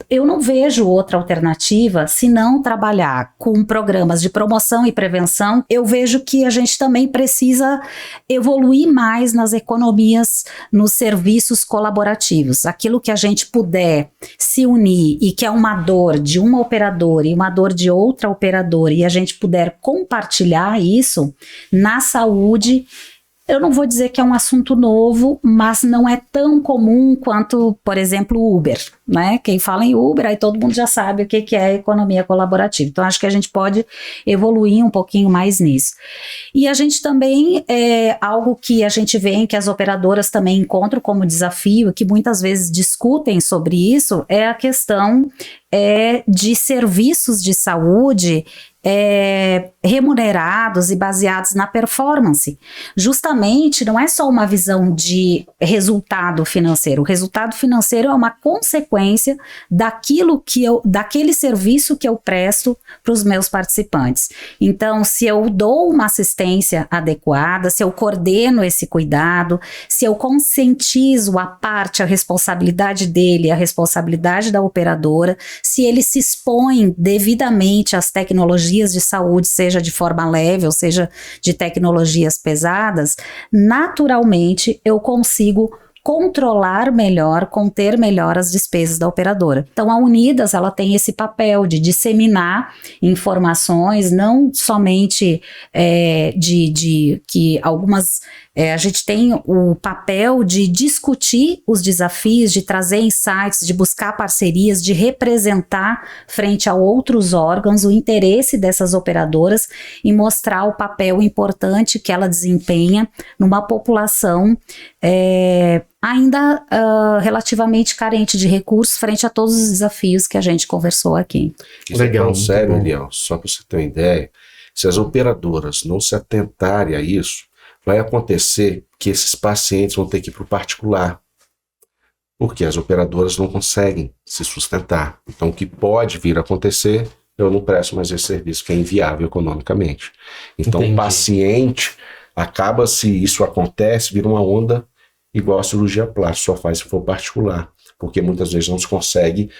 eu não vejo outra alternativa se não trabalhar com programas de promoção e prevenção. Eu vejo que a gente também precisa evoluir mais nas economias, nos serviços colaborativos. Aquilo que a gente puder se unir e que é uma dor de uma operadora e uma dor de outra operadora, e a gente puder compartilhar isso na saúde. Eu não vou dizer que é um assunto novo, mas não é tão comum quanto, por exemplo, o Uber, né? Quem fala em Uber, aí todo mundo já sabe o que é economia colaborativa. Então, acho que a gente pode evoluir um pouquinho mais nisso. E a gente também, algo que a gente vê em que as operadoras também encontram como desafio, que muitas vezes discutem sobre isso, é a questão de serviços de saúde remunerados e baseados na performance. Justamente, não é só uma visão de resultado financeiro. O resultado financeiro é uma consequência daquele serviço que eu presto para os meus participantes. Então, se eu dou uma assistência adequada, se eu coordeno esse cuidado, se eu conscientizo a responsabilidade dele, a responsabilidade da operadora, se ele se expõe devidamente às tecnologias de saúde, seja de forma leve ou seja de tecnologias pesadas, naturalmente eu consigo controlar melhor, conter melhor as despesas da operadora. Então a Unidas, ela tem esse papel de disseminar informações, não somente de que algumas... a gente tem o papel de discutir os desafios, de trazer insights, de buscar parcerias, de representar frente a outros órgãos o interesse dessas operadoras e mostrar o papel importante que ela desempenha numa população ainda relativamente carente de recursos frente a todos os desafios que a gente conversou aqui. Isso legal, é sério, Eliel, só para você ter uma ideia, se as operadoras não se atentarem a isso, vai acontecer que esses pacientes vão ter que ir para o particular, porque as operadoras não conseguem se sustentar. Então, o que pode vir a acontecer, eu não presto mais esse serviço, que é inviável economicamente. Então, o paciente acaba, se isso acontece, vira uma onda igual a cirurgia plástica, só faz se for particular, porque muitas vezes não se consegue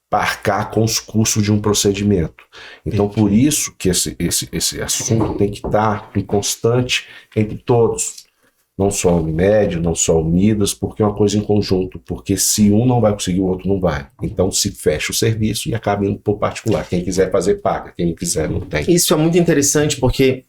arcar com os custos de um procedimento. Então, por isso que esse assunto tem que estar em constante entre todos, não só a Unimed, não só a Unidas, porque é uma coisa em conjunto, porque se um não vai conseguir, o outro não vai. Então, se fecha o serviço e acaba indo por particular. Quem quiser fazer, paga. Quem não quiser, não tem. Isso é muito interessante, porque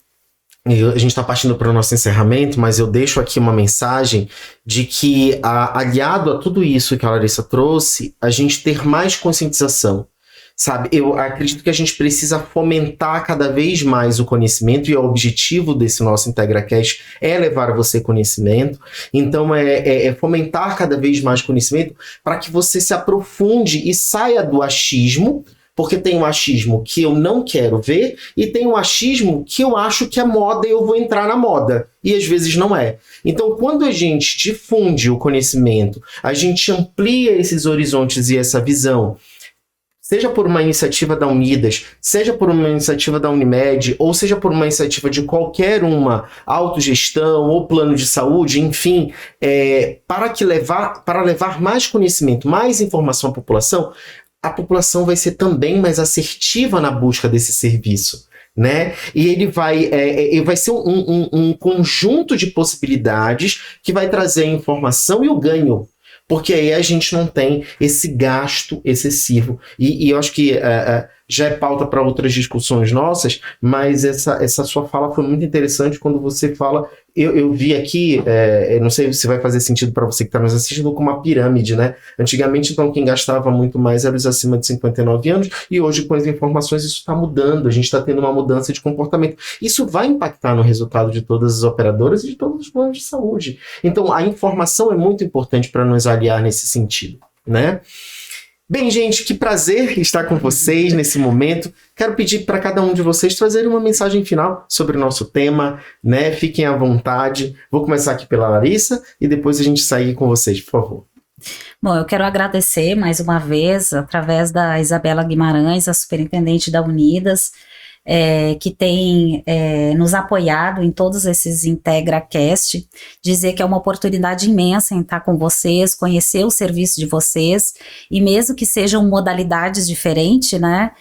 a gente está partindo para o nosso encerramento, mas eu deixo aqui uma mensagem de que, aliado a tudo isso que a Larissa trouxe, a gente ter mais conscientização, sabe? Eu acredito que a gente precisa fomentar cada vez mais o conhecimento, e o objetivo desse nosso IntegraCast é levar a você conhecimento. Então, é fomentar cada vez mais conhecimento para que você se aprofunde e saia do achismo, porque tem um achismo que eu não quero ver e tem um achismo que eu acho que é moda e eu vou entrar na moda. E às vezes não é. Então, quando a gente difunde o conhecimento, a gente amplia esses horizontes e essa visão, seja por uma iniciativa da Unidas, seja por uma iniciativa da Unimed, ou seja por uma iniciativa de qualquer uma autogestão ou plano de saúde, enfim, para levar mais conhecimento, mais informação à população, a população vai ser também mais assertiva na busca desse serviço, né? E ele vai ser um conjunto de possibilidades que vai trazer a informação e o ganho, porque aí a gente não tem esse gasto excessivo. E eu acho que já é pauta para outras discussões nossas, mas essa sua fala foi muito interessante quando você fala... Eu vi aqui, eu não sei se vai fazer sentido para você que está nos assistindo, com uma pirâmide, né? Antigamente, então, quem gastava muito mais era os acima de 59 anos, e hoje, com as informações, isso está mudando, a gente está tendo uma mudança de comportamento. Isso vai impactar no resultado de todas as operadoras e de todos os planos de saúde. Então, a informação é muito importante para nos aliar nesse sentido, né? Bem, gente, que prazer estar com vocês nesse momento. Quero pedir para cada um de vocês trazerem uma mensagem final sobre o nosso tema, né? Fiquem à vontade. Vou começar aqui pela Larissa e depois a gente segue com vocês, por favor. Bom, eu quero agradecer mais uma vez, através da Isabela Guimarães, a superintendente da Unidas, que tem nos apoiado em todos esses IntegraCast, dizer que é uma oportunidade imensa em estar com vocês, conhecer o serviço de vocês, e mesmo que sejam modalidades diferentes, né,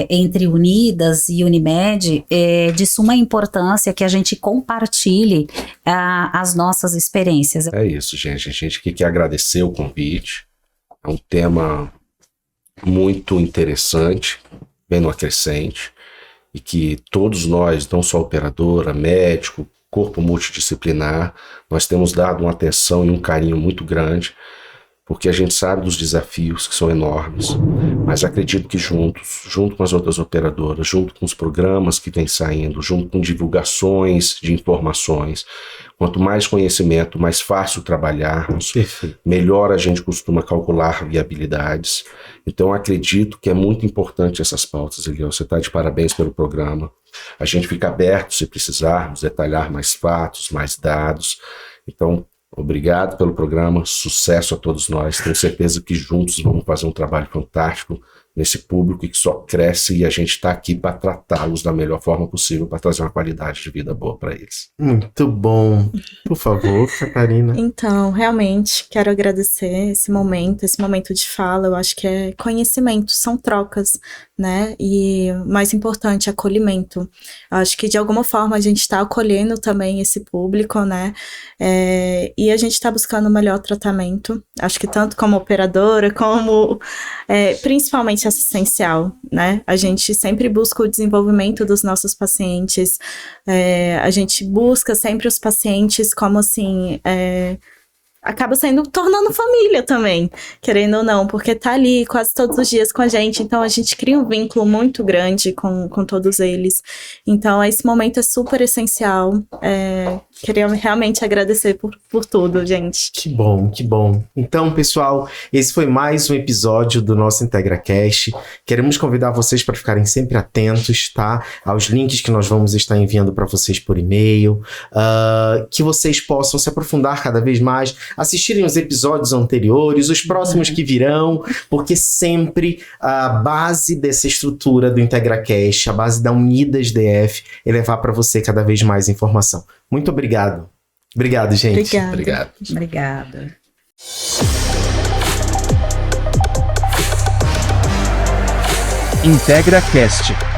entre Unidas e Unimed, de suma importância que a gente compartilhe as nossas experiências. É isso, gente. A gente quer agradecer o convite. É um tema muito interessante, bem no acrescente, e que todos nós, não só operadora, médico, corpo multidisciplinar, nós temos dado uma atenção e um carinho muito grande, porque a gente sabe dos desafios que são enormes, mas acredito que junto com as outras operadoras, junto com os programas que vêm saindo, junto com divulgações de informações, quanto mais conhecimento, mais fácil trabalharmos, melhor a gente costuma calcular viabilidades. Então acredito que é muito importante essas pautas, Eliel. Você está de parabéns pelo programa. A gente fica aberto se precisarmos detalhar mais fatos, mais dados. Então, obrigado pelo programa, sucesso a todos nós. Tenho certeza que juntos vamos fazer um trabalho fantástico nesse público e que só cresce, e a gente está aqui para tratá-los da melhor forma possível, para trazer uma qualidade de vida boa para eles. Muito bom. Por favor, Catarina. Então, realmente, quero agradecer esse momento de fala. Eu acho que é conhecimento, são trocas, né? E mais importante, acolhimento. Eu acho que de alguma forma a gente está acolhendo também esse público, né? E a gente está buscando o melhor tratamento. Acho que tanto como operadora, como principalmente assistencial, né? A gente sempre busca o desenvolvimento dos nossos pacientes. A gente busca sempre os pacientes como assim, acaba tornando família também, querendo ou não, porque tá ali quase todos os dias com a gente, então a gente cria um vínculo muito grande com todos eles. Então esse momento é super essencial. Queria realmente agradecer por tudo, gente. Que bom, que bom. Então, pessoal, esse foi mais um episódio do nosso IntegraCast. Queremos convidar vocês para ficarem sempre atentos, tá? Aos links que nós vamos estar enviando para vocês por e-mail, que vocês possam se aprofundar cada vez mais, assistirem os episódios anteriores, os próximos que virão, porque sempre a base dessa estrutura do IntegraCast, a base da Unidas DF, é levar para você cada vez mais informação. Muito obrigado. Obrigado, gente. Obrigada. IntegraCast.